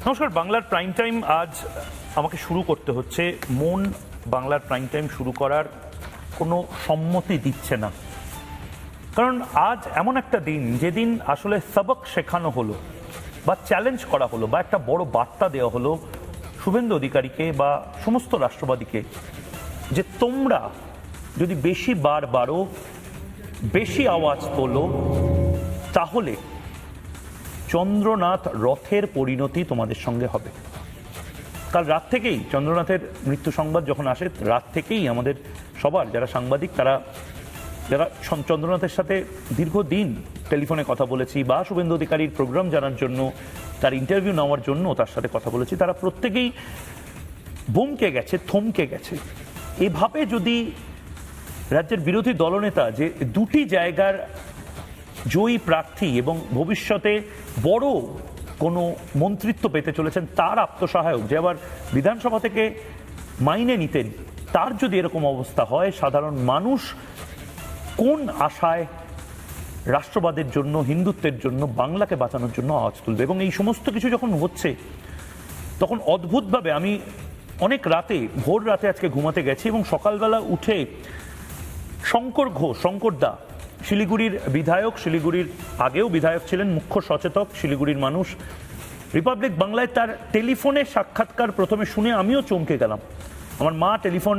নমস্কার। বাংলার prime time আজ আমাকে শুরু করতে হচ্ছে। মন বাংলার প্রাইম টাইম শুরু করার কোনো সম্মতি দিচ্ছে না, কারণ আজ এমন একটা দিন যেদিন আসলে সবক শেখানো হলো বা চ্যালেঞ্জ করা হলো বা একটা বড় বার্তা দেওয়া হলো শুভেন্দু অধিকারীকে বা সমস্ত রাষ্ট্রবাদীকে, যে তোমরা যদি বেশি বার বারো, বেশি আওয়াজ তোলো, তাহলে চন্দ্রনাথ রথের পরিণতি তোমাদের সঙ্গে হবে। কাল রাত থেকেই চন্দ্রনাথের মৃত্যু সংবাদ যখন আসে, রাত থেকেই আমাদের সবার যারা সাংবাদিক, যারা চন্দ্রনাথের সাথে দীর্ঘদিন টেলিফোনে কথা বলেছি বা শুভেন্দু অধিকারীর প্রোগ্রাম জানার জন্য, তার ইন্টারভিউ নেওয়ার জন্য তার সাথে কথা বলেছি, তারা প্রত্যেকেই বুমকে গেছে, থমকে গেছে। এভাবে যদি রাজ্যের বিরোধী দলনেতা, যে দুটি জায়গার জয়ী প্রার্থী এবং ভবিষ্যতে বড় কোনো মন্ত্রিত্ব পেতে চলেছেন, তার আত্মসহায়ক, যে আবার বিধানসভা থেকে মাইনে নিতেন, তার যদি এরকম অবস্থা হয়, সাধারণ মানুষ কোন আশায় রাষ্ট্রবাদের জন্য, হিন্দুত্বের জন্য, বাংলাকে বাঁচানোর জন্য আওয়াজ তুলবে? এবং এই সমস্ত কিছু যখন হচ্ছে, তখন অদ্ভুতভাবে আমি অনেক রাতে, ভোর রাতে আজকে ঘুমাতে গেছি এবং সকালবেলা উঠে শঙ্কর ঘোষ, শঙ্করদা, শিলিগুড়ির বিধায়ক, শিলিগুড়ির আগেও বিধায়ক ছিলেন, মুখ্য সচেতক, শিলিগুড়ির মানুষ, রিপাবলিক বাংলায় তার টেলিফোনে সাক্ষাৎকার প্রথমে শুনে আমিও চমকে গেলাম। আমার মা টেলিফোন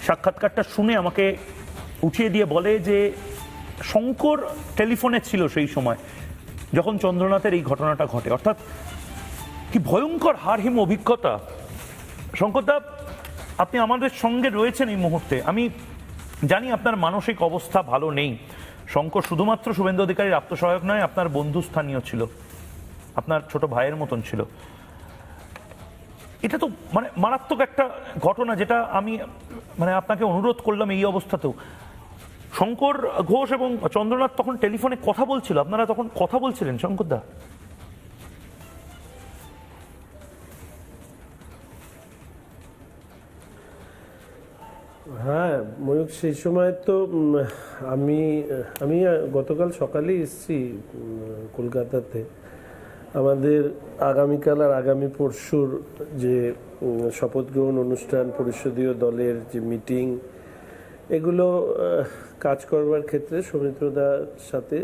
সাক্ষাৎকারটা শুনে আমাকে উঠিয়ে দিয়ে বলে যে শঙ্কর টেলিফোনে ছিল সেই সময় যখন চন্দ্রনাথের এই ঘটনাটা ঘটে। অর্থাৎ কি ভয়ঙ্কর হারহিম অভিজ্ঞতা। শঙ্করদা, আপনি আমাদের সঙ্গে রয়েছেন এই মুহূর্তে। আমি জানি আপনার মানসিক অবস্থা ভালো নেই। শঙ্কর শুধুমাত্র শুভেন্দু অধিকারীর আত্মসহায়ক নয়, আপনার বন্ধুস্থানীয় ছিল, আপনার ছোট ভাইয়ের মতন ছিল। এটা তো মানে মারাত্মক একটা ঘটনা, যেটা আমি আপনাকে অনুরোধ করলাম এই অবস্থাতেও। শঙ্কর ঘোষ এবং চন্দ্রনাথ তখন টেলিফোনে কথা বলছিল, আপনারা তখন কথা বলছিলেন শঙ্করদা? হ্যাঁ ময়ূক, সেই সময় তো আমি গতকাল সকালে এসেছি কলকাতাতে। আমাদের আগামীকাল আর আগামী পরশুর যে শপথ গ্রহণ অনুষ্ঠান, পরিষদীয় দলের যে মিটিং, এগুলো কাজ করবার ক্ষেত্রে সৌমিত্রদার সাথে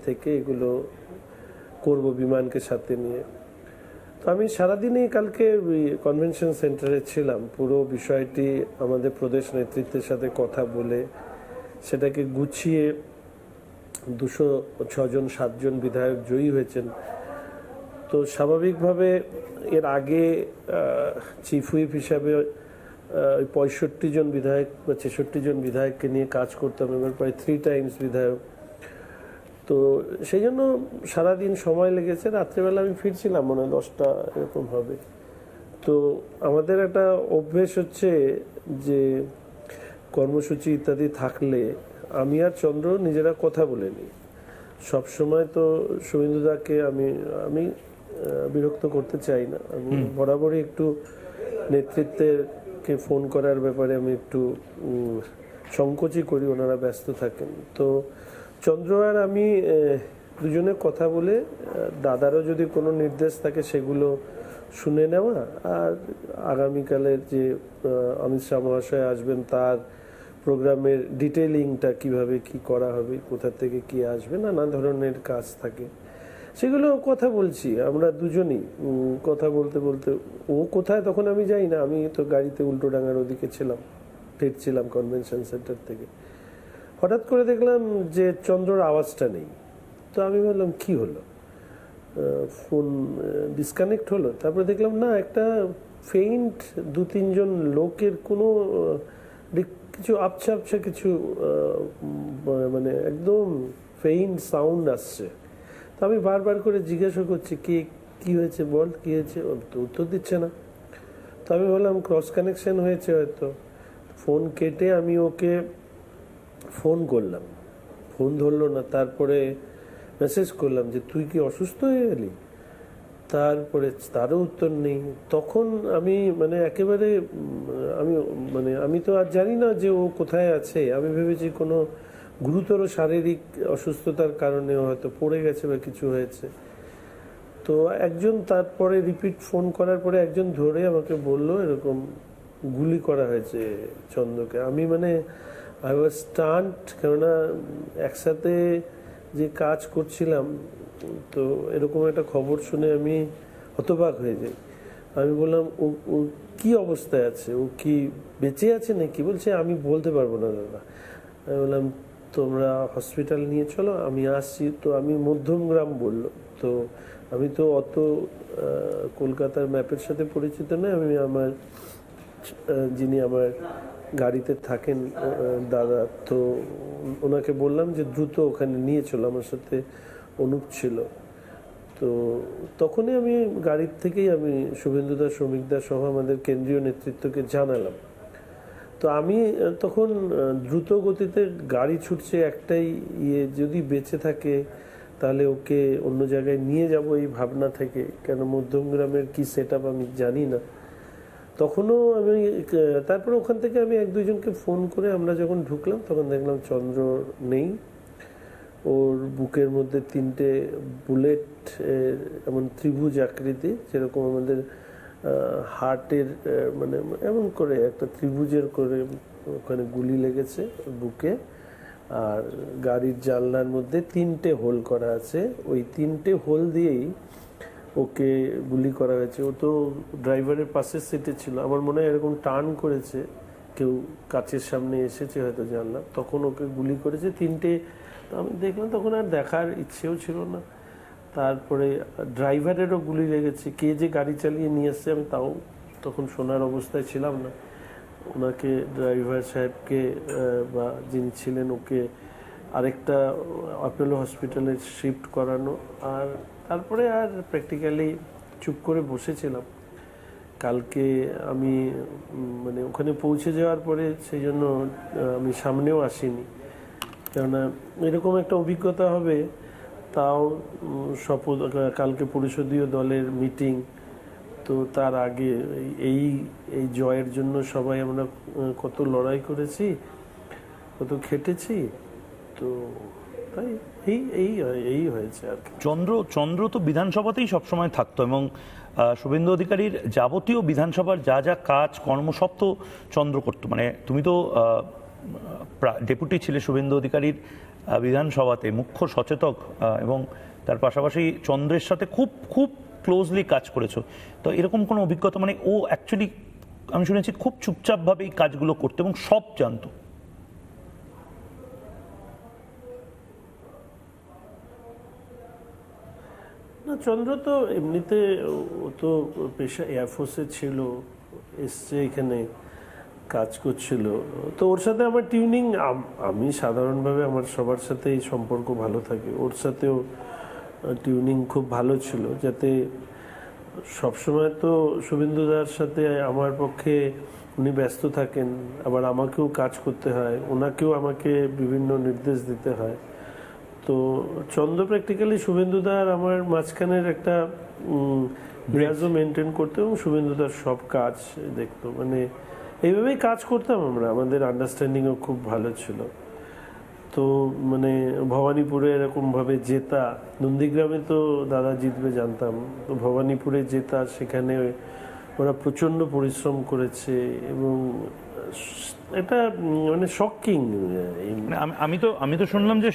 থেকে এগুলো করব বিমানকে সাথে নিয়ে। তো আমি সারাদিনই কালকে কনভেনশন সেন্টারে ছিলাম। পুরো বিষয়টি আমাদের প্রদেশ নেতৃত্বের সাথে কথা বলে সেটাকে গুছিয়ে 206 জন 7 জন বিধায়ক জয়ী হয়েছেন। তো স্বাভাবিকভাবে এর আগে চিফ হুইপ হিসাবে 65 জন বিধায়ক বা 66 জন বিধায়ককে নিয়ে কাজ করতাম, এবার প্রায় 3 টাইমস বিধায়ক। তো সেই জন্য সারাদিন সময় লেগেছে। রাত্রেবেলা আমি ফিরছিলাম, মনে হয় 10টা এরকম হবে। তো আমাদের একটা অভ্যেস হচ্ছে যে কর্মসূচি ইত্যাদি থাকলে আমি আর চন্দ্র নিজেরা কথা বলে নিই। সবসময় তো শুভেন্দুদাকে আমি বিরক্ত করতে চাই না। আমি বরাবরই একটু নেতৃত্বেরকে ফোন করার ব্যাপারে আমি একটু সংকোচই করি, ওনারা ব্যস্ত থাকেন। তো চন্দ্র আর আমি দুজনে কথা বলে দাদারও যদি কোনো নির্দেশ থাকে সেগুলো শুনে নেওয়া, আর আগামীকালের যে অমিত শাহ মহাশয় আসবেন তার প্রোগ্রামের ডিটেইলিংটা কিভাবে কি করা হবে, কোথা থেকে কি আসবে, নানা ধরনের কাজ থাকে, সেগুলো কথা বলছি আমরা দুজনেই। কথা বলতে বলতে ও কোথায় তখন আমি যাই না, আমি তো গাড়িতে উল্টোডাঙ্গার ওদিকে ছিলাম, ফিরছিলাম কনভেনশন সেন্টার থেকে। হঠাৎ করে দেখলাম যে চন্দ্রর আওয়াজটা নেই। তো আমি বললাম কি হলো, ফোন ডিসকানেক্ট হলো? তারপরে দেখলাম না, একটা ফেইন্ট 2-3 জন লোকের কোনো কিছু আবছা আবছা কিছু মানে একদম ফেইন্ট সাউন্ড আসছে। তো আমি বারবার করে জিজ্ঞাসা করছি কি হয়েছে, বল কি হয়েছে, তো উত্তর দিচ্ছে না। তো আমি বললাম ক্রস কানেকশন হয়েছে হয়তো। ফোন কেটে আমি ওকে ফোন করলাম, ফোন ধরলো না। তারপরে মেসেজ করলাম যে তুই কি অসুস্থ হয়ে গেলি, তারপরে তারও উত্তর নেই। তখন আমি একেবারে আমি তো আর জানি না যে ও কোথায় আছে। আমি ভেবেছি কোনো গুরুতর শারীরিক অসুস্থতার কারণে হয়তো পড়ে গেছে বা কিছু হয়েছে। তো তো একজন তারপরে রিপিট ফোন করার পরে একজন ধরে আমাকে বলল এরকম গুলি করা হয়েছে চন্দ্রকে। আমি মানে আই ওয়াজ স্টান্ট, কেননা একসাথে যে কাজ করছিলাম, তো এরকম একটা খবর শুনে আমি হতবাক হয়ে যাই। আমি বললাম ও ও কি অবস্থায় আছে, ও কি বেঁচে আছে নাকি? বলছে আমি বলতে পারবো না দাদা। আমি বললাম তোমরা হসপিটাল নিয়ে চলো, আমি আসছি। তো আমি মধ্যমগ্রাম বললো, তো আমি তো অত কলকাতার ম্যাপের সাথে পরিচিত নয়। আমি আমার যিনি আমার গাড়িতে থাকেন দাদা, তো ওনাকে বললাম যে দ্রুত ওখানে নিয়ে চলো, আমার সাথে অনুপ ছিল। তো তখনই আমি গাড়ির থেকেই আমি শুভেন্দুদা, শ্রমিকদা সহ আমাদের কেন্দ্রীয় নেতৃত্বকে জানালাম। তো আমি তখন দ্রুত গতিতে গাড়ি ছুটছে, একটাই যদি বেঁচে থাকে তাহলে ওকে অন্য জায়গায় নিয়ে যাব এই ভাবনা থেকে, কেন মধ্যমগ্রামের কি সেট আপ আমি জানি না। তখনও আমি তারপরে ওখান থেকে আমি এক দুইজনকে ফোন করে আমরা যখন ঢুকলাম তখন দেখলাম চন্দ্র নেই। ওর বুকের মধ্যে 3টে বুলেট, এমন ত্রিভুজ আকৃতি, যেরকম আমাদের হার্টের মানে এমন করে একটা ত্রিভুজের করে ওখানে গুলি লেগেছে বুকে। আর গাড়ির জানলার মধ্যে 3টে হোল করা আছে, ওই 3টে হোল দিয়েই ওকে গুলি করা হয়েছে। ও তো ড্রাইভারের পাশের সিটে ছিল, আমার মনে হয় এরকম টার্ন করেছে, কেউ কাচের সামনে এসেছে হয়তো জানলাম, তখন ওকে গুলি করেছে 3টে। আমি দেখলাম, তখন আর দেখার ইচ্ছেও ছিল না। তারপরে ড্রাইভারেরও গুলি লেগেছে, কে যে গাড়ি চালিয়ে নিয়ে এসছে আমি তাও তখন শোনার অবস্থায় ছিলাম না। ওনাকে, ড্রাইভার সাহেবকে বা যিনি ছিলেন, ওকে আরেকটা অ্যাপোলো হসপিটালে শিফট করানো। আর তারপরে আর প্র্যাকটিক্যালি চুপ করে বসেছিলাম। কালকে আমি মানে ওখানে পৌঁছে যাওয়ার পরে সেই জন্য আমি সামনেও আসিনি, কেননা এরকম একটা অভিজ্ঞতা হবে। তাও শপথ, কালকে পরিষদীয় দলের মিটিং, তো তার আগে এই এই জয়ের জন্য সবাই আমরা কত লড়াই করেছি, কত খেটেছি, তো তাই এই হয়েছে আর কি। চন্দ্র তো বিধানসভাতেই সবসময় থাকতো, এবং শুভেন্দু অধিকারীর যাবতীয় বিধানসভার যা যা কাজ কর্ম সব তো চন্দ্র করতো। মানে তুমি তো ডেপুটি ছিলে শুভেন্দু অধিকারীর বিধানসভাতে, মুখ্য সচেতক, এবং তার পাশাপাশি চন্দ্রের সাথে খুব খুব ক্লোজলি কাজ করেছো। তো এরকম কোনো অভিজ্ঞতা, মানে ও অ্যাকচুয়ালি আমি শুনেছি খুব চুপচাপভাবে এই কাজগুলো করতো এবং সব জানতো। না, চন্দ্র তো এমনিতে, ও তো পেশা এয়ারফোর্সে ছিল, এসছে এখানে কাজ করছিল। তো ওর সাথে আমার টিউনিং, আমি সাধারণভাবে আমার সবার সাথে এই সম্পর্ক ভালো থাকে, ওর সাথেও টিউনিং খুব ভালো ছিল। যাতে সবসময় তো শুভেন্দুদার সাথে আমার পক্ষে উনি ব্যস্ত থাকেন, আবার আমাকেও কাজ করতে হয়, ওনাকেও আমাকে বিভিন্ন নির্দেশ দিতে হয়। তো চন্দ্র প্র্যাকটিক্যালি শুভেন্দুদার আমার মাঝখানের একটা রিয়াজও মেনটেন করতো, এবং শুভেন্দুদার সব কাজ দেখতো। মানে এইভাবেই কাজ করতাম আমরা, আমাদের আন্ডারস্ট্যান্ডিংও খুব ভালো ছিল। তো মানে ভবানীপুরে এরকমভাবে জেতা, নন্দীগ্রামে তো দাদা জিতবে জানতাম, তো ভবানীপুরে জেতা, সেখানে ওরা প্রচণ্ড পরিশ্রম করেছে, এবং এটা মানে শকিং। আমি তো শুনলাম যে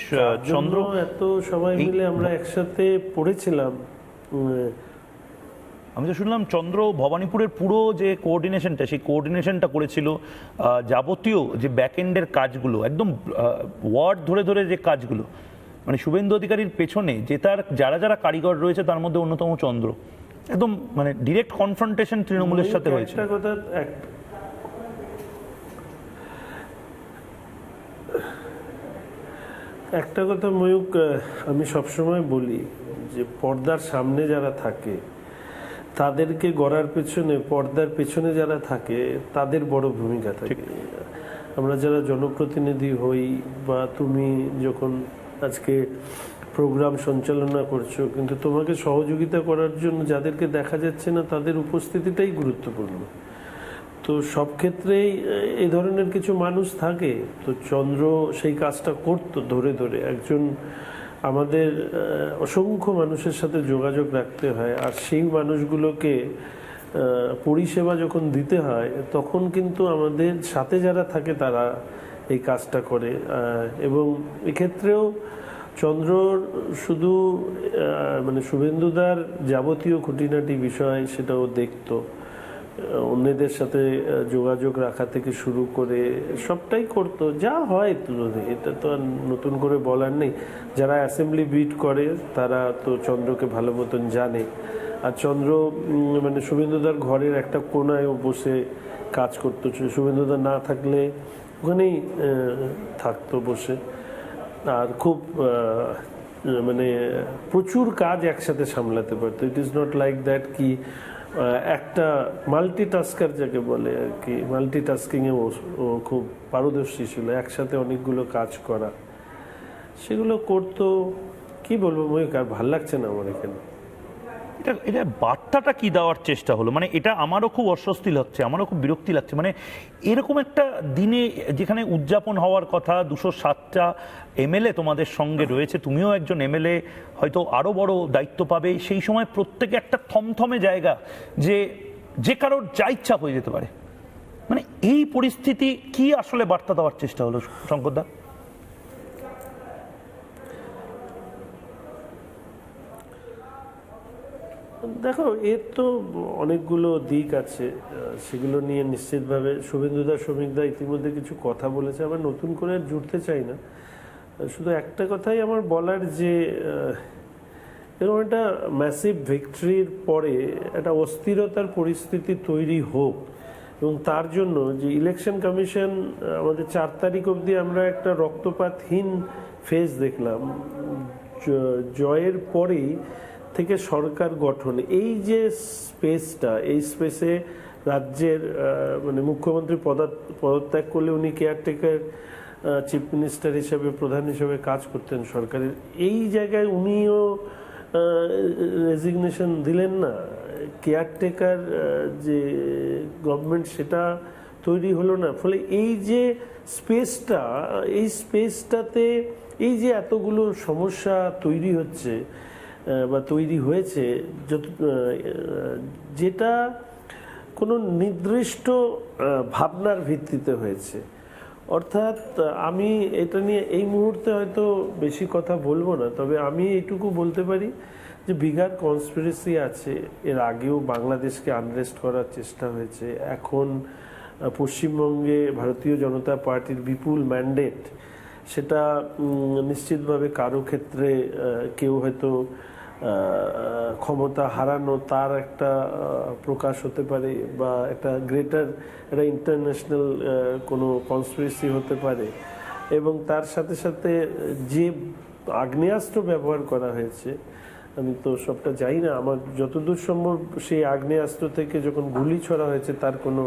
চন্দ্র এত সবাই মিলে আমরা একসাথে পড়েছিলাম। আমি তো শুনলাম চন্দ্র ভবানীপুরের পুরো যে কোঅর্ডিনেশনটা, সেই কোঅর্ডিনেশনটা করেছিল, যাবতীয় যে ব্যাকএন্ডের কাজগুলো, একদম ওয়ার্ড ধরে ধরে যে কাজগুলো, মানে শুভেন্দু অধিকারীর পেছনে যে তার যারা যারা কারিগর রয়েছে তার মধ্যে অন্যতম চন্দ্র। একদম মানে ডিরেক্ট কনফ্রন্টেশন তৃণমূলের সাথে হয়েছে। একটা কথা ময়ূক, আমি সবসময় বলি যে পর্দার সামনে যারা থাকে তাদেরকে গড়ার পেছনে, পর্দার পেছনে যারা থাকে তাদের বড় ভূমিকা থাকে। আমরা যারা জনপ্রতিনিধি হই, বা তুমি যখন আজকে প্রোগ্রাম সঞ্চালনা করছো, কিন্তু তোমাকে সহযোগিতা করার জন্য যাদেরকে দেখা যাচ্ছে না তাদের উপস্থিতিটাই গুরুত্বপূর্ণ। তো সব ক্ষেত্রেই এই ধরনের কিছু মানুষ থাকে। তো চন্দ্র সেই কাজটা করতো ধরে ধরে। একজন আমাদের অসংখ্য মানুষের সাথে যোগাযোগ রাখতে হয়, আর সেই মানুষগুলোকে পরিষেবা যখন দিতে হয় তখন কিন্তু আমাদের সাথে যারা থাকে তারা এই কাজটা করে। এবং এক্ষেত্রেও চন্দ্রর শুধু মানে শুভেন্দুদার যাবতীয় খুঁটিনাটি বিষয় সেটাও দেখতো, অন্যদের সাথে যোগাযোগ রাখা থেকে শুরু করে সবটাই করতো, যা হয় তুলনে। এটা তো আর নতুন করে বলার নেই, যারা অ্যাসেম্বলি বিট করে তারা তো চন্দ্রকে ভালো মতন জানে। আর চন্দ্র মানে শুভেন্দুদার ঘরের একটা কোনায় বসে কাজ করতো, শুভেন্দুদার না থাকলে ওখানেই থাকতো বসে। আর খুব মানে প্রচুর কাজ একসাথে সামলাতে পারতো। It is not like that কি একটা মাল্টিটাস্কার যাকে বলে আর কি, মাল্টিটাস্কিংয়ে ও খুব পারদর্শী ছিল, একসাথে অনেকগুলো কাজ করা, সেগুলো করতো। কি বলবো ময়ূক, আর ভাল লাগছে না আমার এখানে। এটা বার্তাটা কি দেওয়ার চেষ্টা হলো? মানে এটা আমারও খুব অস্বস্তি লাগছে, আমারও খুব বিরক্তি লাগছে। মানে এরকম একটা দিনে যেখানে উদযাপন হওয়ার কথা, 207টা এমএলএ তোমাদের সঙ্গে রয়েছে, তুমিও একজন এমএলএ, হয়তো আরো বড় দায়িত্ব পাবে, সেই সময় প্রত্যেকে একটা থমথমে জায়গা, যে কারোর যা ইচ্ছা হয়ে যেতে পারে। মানে এই পরিস্থিতি কি আসলে বার্তা দেওয়ার চেষ্টা হলো শঙ্করদা? দেখো, এর তো অনেকগুলো দিক আছে, সেগুলো নিয়ে নিশ্চিতভাবে শুভেন্দুদা শ্রমিকদা ইতিমধ্যে কিছু কথা বলেছে, আবার নতুন করে জুড়তে চাই না। শুধু একটা কথাই আমার বলার, যে এরকম একটা ম্যাসিভ ভিক্টরির পরে একটা অস্থিরতার পরিস্থিতি তৈরি হোক, এবং তার জন্য যে ইলেকশন কমিশন আমাদের 4 তারিখ অবধি আমরা একটা রক্তপাতহীন ফেজ দেখলাম, জয়ের পরেই থেকে সরকার গঠন, এই যে স্পেসটা, এই স্পেসে রাজ্যের মানে মুখ্যমন্ত্রী পদত্যাগ করলে উনি কেয়ারটেকার চিফ মিনিস্টার হিসেবে, প্রধান হিসেবে কাজ করতেন সরকারের, এই জায়গায় উনিও রেজিগনেশন দিলেন না। কেয়ারটেকার যে গভর্নমেন্ট সেটা তৈরি হলো না। ফলে এই যে স্পেসটা, এই স্পেসটাতে এই যে এতগুলো সমস্যা তৈরি হচ্ছে বা তৈরি হয়েছে, যেটা কোনো নির্দিষ্ট ভাবনার ভিত্তিতে হয়েছে। অর্থাৎ আমি এটা নিয়ে এই মুহূর্তে হয়তো বেশি কথা বলবো না, তবে আমি এইটুকু বলতে পারি যে বিগার কনস্পিরেসি আছে। এর আগেও বাংলাদেশকে আনরেস্ট করার চেষ্টা হয়েছে, এখন পশ্চিমবঙ্গে ভারতীয় জনতা পার্টির বিপুল ম্যান্ডেট, সেটা নিশ্চিতভাবে কারো ক্ষেত্রে কেউ হয়তো ক্ষমতা হারানো তার একটা প্রকাশ হতে পারে, বা একটা গ্রেটার একটা ইন্টারন্যাশনাল কোনো কনস্পিরেসি হতে পারে। এবং তার সাথে সাথে যে আগ্নেয়াস্ত্র ব্যবহার করা হয়েছে, আমি তো সবটা জানি না, আমার যতদূর সম্ভব সেই আগ্নেয়াস্ত্র থেকে যখন গুলি ছোড়া হয়েছে তার কোনো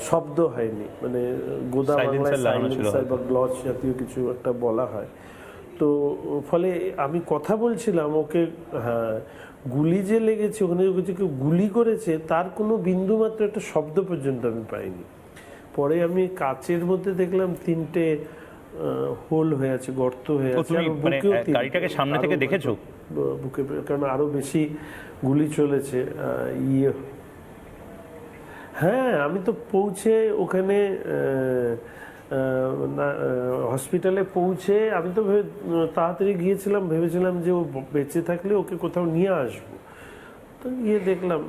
শব্দ হয়নি, মানে গোদা বাংলায় সাইলেন্সার বা গ্লচ জাতীয় কিছু একটা বলা হয়। তো ফলে আমি কথা বলছিলাম ওকে, হ্যাঁ গুলি যে লেগেছে, ওখানে কেউ গুলি করেছে তার কোনো বিন্দু মাত্র একটা শব্দ পর্যন্ত আমি পাইনি। পরে আমি কাচের মধ্যে দেখলাম 3টে হোল হয়ে আছে, গর্ত হয়ে আছে। গাড়িটাকে সামনে থেকে দেখেছো? বুকে, কারণ আরো বেশি গুলি চলেছে। হ্যাঁ, আমি তো পৌঁছে ওখানে হসপিটালে পৌঁছে আমি তো তাড়াতাড়ি গিয়েছিলাম, ভেবেছিলাম যে ও বেঁচে থাকলে ওকে কোথাও নিয়ে আসবো। তো গিয়ে দেখলাম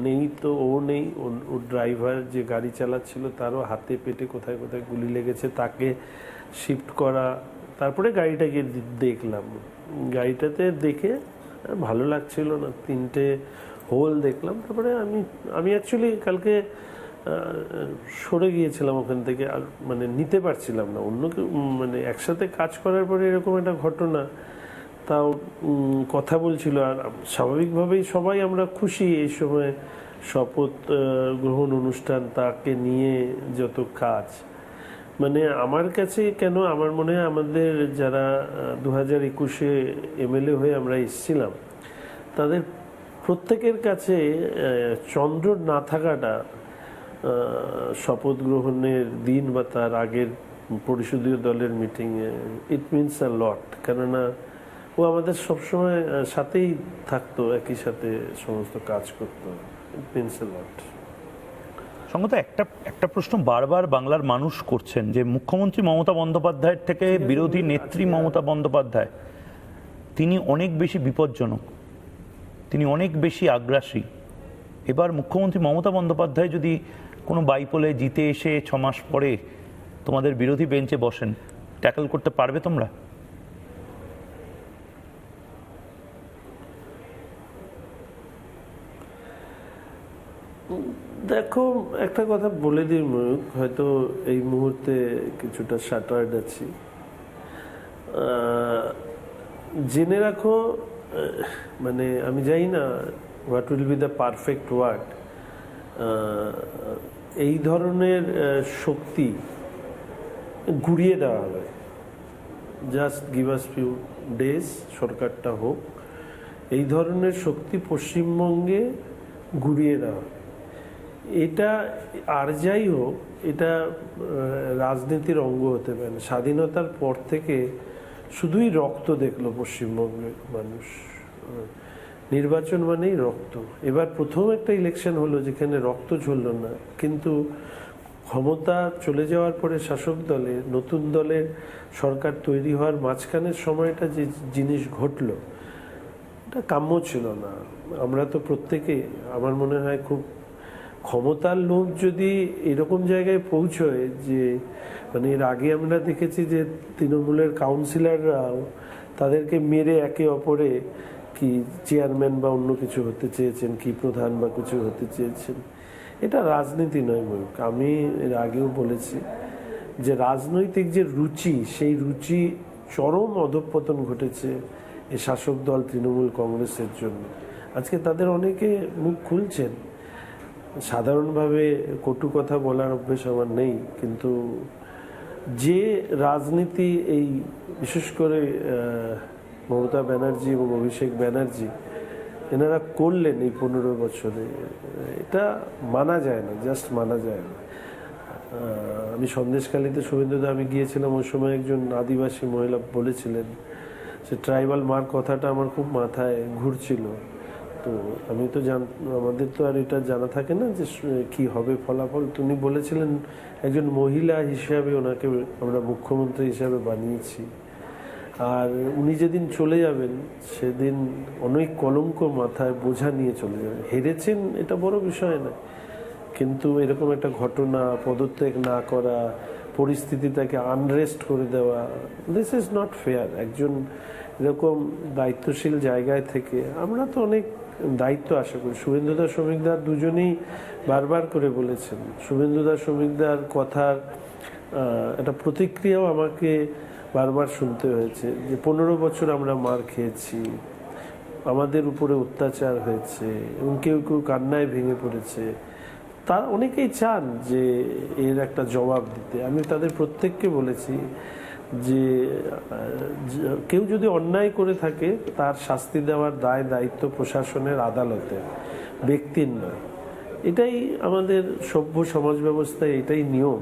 নেই, তো ও নেই, ওর ড্রাইভার যে গাড়ি চালাচ্ছিল তারও হাতে পেটে কোথায় কোথায় গুলি লেগেছে, তাকে শিফট করা। তারপরে গাড়িটাকে দেখলাম, গাড়িটাতে দেখে ভালো লাগছিল না, 3টে হোল দেখলাম। তারপরে আমি অ্যাকচুয়ালি কালকে সরে গিয়েছিলাম ওখান থেকে, আর মানে নিতে পারছিলাম না অন্য মানে একসাথে কাজ করার পরে এরকম একটা ঘটনা, তাও কথা বলছিল। আর স্বাভাবিকভাবেই সবাই আমরা খুশি এই সময়, শপথ গ্রহণ অনুষ্ঠান, তাকে নিয়ে যত কাজ, মানে আমার কাছে কেন, আমার মনে হয় আমাদের যারা 2021-এ এমএলএ হয়ে আমরা এসেছিলাম, তাদের প্রত্যেকের কাছে চন্দ্র না থাকাটা শপথ গ্রহণের দিন বা তার আগের পরিষদীয় দলের মিটিংয়ে, ইট মিনস আ লট। কেননা ও আমাদের সবসময় সাথেই থাকতো, একই সাথে সমস্ত কাজ করতো। ইট মিনস আ লট। সঙ্গত একটা প্রশ্ন বারবার বাংলার মানুষ করছেন যে মুখ্যমন্ত্রী মমতা বন্দ্যোপাধ্যায়ের থেকে বিরোধী নেত্রী মমতা বন্দ্যোপাধ্যায় তিনি অনেক বেশি বিপজ্জনক, তিনি অনেক বেশি আগ্রাসী। এবার মুখ্যমন্ত্রী মমতা বন্দ্যোপাধ্যায় যদি কোনো বাইপোলে জিতে এসে 6 মাস পরে তোমাদের বিরোধী বেঞ্চে বসেন, ট্যাকল করতে পারবে তোমরা? দেখো, একটা কথা বলে দিই ময়ূক, হয়তো এই মুহূর্তে কিছুটা শাটার্ড আছি। জেনে রাখো, মানে আমি জানি না what will be the perfect word, এই ধরনের শক্তি ঘুরিয়ে দেওয়া হবে। Just give us few days, সরকারটা হোক, এই ধরনের শক্তি পশ্চিমবঙ্গে ঘুরিয়ে দেওয়া। এটা আর যাই হোক, এটা রাজনীতির অঙ্গ হতে পারে না। স্বাধীনতার পর থেকে শুধুই রক্ত দেখলো পশ্চিমবঙ্গের মানুষ। নির্বাচন মানেই রক্ত। এবার প্রথম একটা ইলেকশন হলো যেখানে রক্ত ঝরল না, কিন্তু ক্ষমতা চলে যাওয়ার পরে শাসক দলে নতুন দলের সরকার তৈরি হওয়ার মাঝখানের সময়টা যে জিনিস ঘটলো, এটা কাম্য ছিল না। আমরা তো প্রত্যেকে, আমার মনে হয়, খুব ক্ষমতার লোভ যদি এরকম জায়গায় পৌঁছয় যে, মানে এর আগে আমরা দেখেছি যে তৃণমূলের কাউন্সিলররাও তাদেরকে মেরে একে অপরে কি চেয়ারম্যান বা অন্য কিছু হতে চেয়েছেন, কি প্রধান বা কিছু হতে চেয়েছেন। এটা রাজনীতি নয় ময়ূক। আমি এর আগেও বলেছি যে রাজনৈতিক যে রুচি, সেই রুচি চরম অধঃপতন ঘটেছে এই শাসক দল তৃণমূল কংগ্রেসের জন্য। আজকে তাদের অনেকে মুখ খুলছেন। সাধারণভাবে কটু কথা বলার অভ্যেস আমার নেই, কিন্তু যে রাজনীতি এই বিশেষ করে মমতা ব্যানার্জি এবং অভিষেক ব্যানার্জি এনারা করলেন এই 15 বছরে, এটা মানা যায় না, জাস্ট মানা যায় না। আমি সন্দেশখালীতে, শুভেন্দুদা, আমি গিয়েছিলাম, ওই সময় একজন আদিবাসী মহিলা বলেছিলেন, সে ট্রাইবাল মার কথাটা আমার খুব মাথায় ঘুরছিল। তো আমি তো আমাদের তো আর এটা জানা থাকে না যে কি হবে ফলাফল। তিনি বলেছিলেন একজন মহিলা হিসাবে ওনাকে আমরা মুখ্যমন্ত্রী হিসাবে বানিয়েছি, আর উনি যেদিন চলে যাবেন সেদিন অনেক কলঙ্ক মাথায় বোঝা নিয়ে চলে যাবেন। হেরেছেন এটা বড় বিষয় না, কিন্তু এরকম একটা ঘটনা, পদত্যাগ না করা, পরিস্থিতিটাকে আনরেস্ট করে দেওয়া, দিস ইজ নট ফেয়ার। একজন এরকম দায়িত্বশীল জায়গায় থেকে আমরা তো অনেক দায়িত্ব আশা করি। শুভেন্দুদা, শ্রমিকদার দুজনেই বারবার করে বলেছেন। শুভেন্দুদা, শ্রমিকদার কথার একটা প্রতিক্রিয়াও আমাকে বারবার শুনতে হয়েছে যে 15 বছর আমরা মার খেয়েছি, আমাদের উপরে অত্যাচার হয়েছে, এবং কেউ কেউ কান্নায় ভেঙে পড়েছে। তার অনেকেই চান যে এর একটা জবাব দিতে। আমি তাদের প্রত্যেককে বলেছি যে কেউ যদি অন্যায় করে থাকে তার শাস্তি দেওয়ার দায় দায়িত্ব প্রশাসনের, আদালতে, ব্যক্তির নয়। এটাই আমাদের সভ্য সমাজ ব্যবস্থায় এটাই নিয়ম।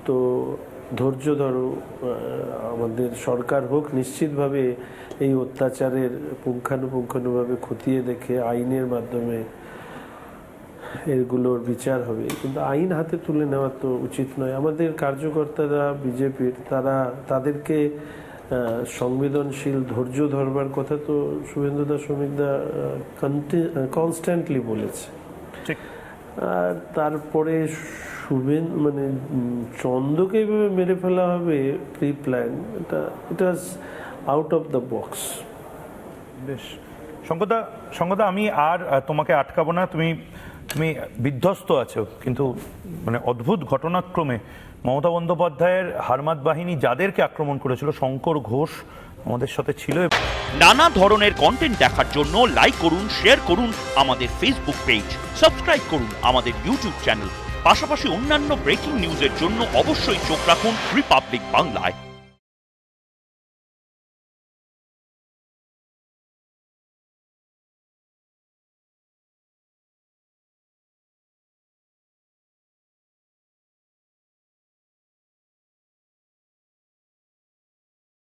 তো ধৈর্য ধরো, আমাদের সরকার হোক, নিশ্চিতভাবে এই অত্যাচারের পুঙ্খানুপুঙ্খানুভাবে খতিয়ে দেখে আইনের মাধ্যমে এগুলোর বিচার হবে, কিন্তু আইন হাতে তুলে নেওয়া তো উচিত নয়। আমাদের কার্যকর্তারা, বিজেপির, তাদেরকে সংবেদনশীল, ধৈর্য ধরবার কথা তো শুভেন্দুদা, শ্রমিকদা কনস্ট্যান্টলি বলেছে। আর তারপরে মানে চন্দ্রকে এইভাবে মেরে ফেলা হবে pre plan, it was out of the box. বেশ, সঙ্গদা, আমি আর তোমাকে আটকাবো না। তুমি বিধ্বস্ত আছো, কিন্তু মানে অদ্ভুত ঘটনাক্রমে মমতা বন্দ্যোপাধ্যায়ের হারমাত বাহিনী যাদেরকে আক্রমণ করেছিল, শঙ্কর ঘোষ আমাদের সাথে ছিল। নানা ধরনের কন্টেন্ট দেখার জন্য লাইক করুন, শেয়ার করুন আমাদের ফেসবুক পেজ, সাবস্ক্রাইব করুন আমাদের ইউটিউব চ্যানেল। পাশাপাশি অন্যান্য ব্রেকিং নিউজের জন্য অবশ্যই চোখ রাখুন রিপাবলিক বাংলায়।